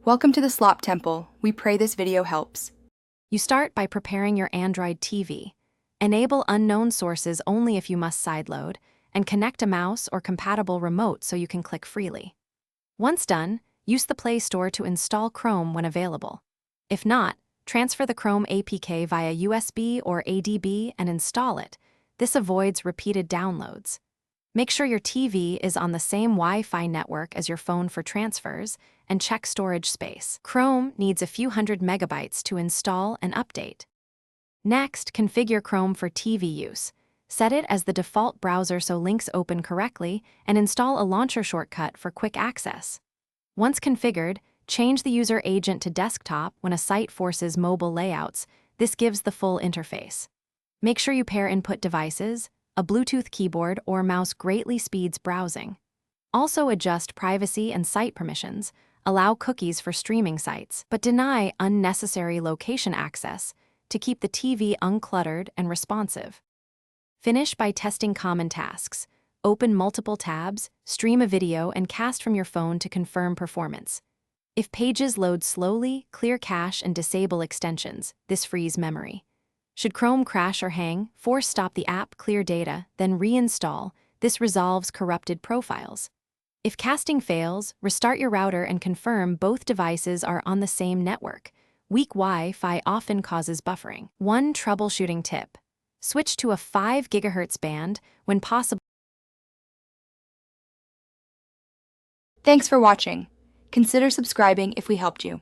Welcome to the Slop Temple. We pray this video helps. You start by preparing your Android TV. Enable unknown sources only if you must sideload, and connect a mouse or compatible remote so you can click freely. Once done, use the Play Store to install Chrome when available. If not, transfer the Chrome APK via USB or ADB and install it. This avoids repeated downloads. Make sure your TV is on the same Wi-Fi network as your phone for transfers, and check storage space. Chrome needs a few hundred megabytes to install and update. Next, configure Chrome for TV use. Set it as the default browser so links open correctly, and install a launcher shortcut for quick access. Once configured, change the user agent to desktop when a site forces mobile layouts. This gives the full interface. Make sure you pair input devices. A Bluetooth keyboard or mouse greatly speeds browsing. Also adjust privacy and site permissions. Allow cookies for streaming sites, but deny unnecessary location access to keep the TV uncluttered and responsive. Finish by testing common tasks. Open multiple tabs, stream a video, and cast from your phone to confirm performance. If pages load slowly, clear cache and disable extensions. This frees memory. Should Chrome crash or hang, force stop the app, clear data, then reinstall. This resolves corrupted profiles. If casting fails, restart your router and confirm both devices are on the same network. Weak Wi-Fi often causes buffering. One troubleshooting tip: switch to a 5 GHz band when possible. Thanks for watching. Consider subscribing if we helped you.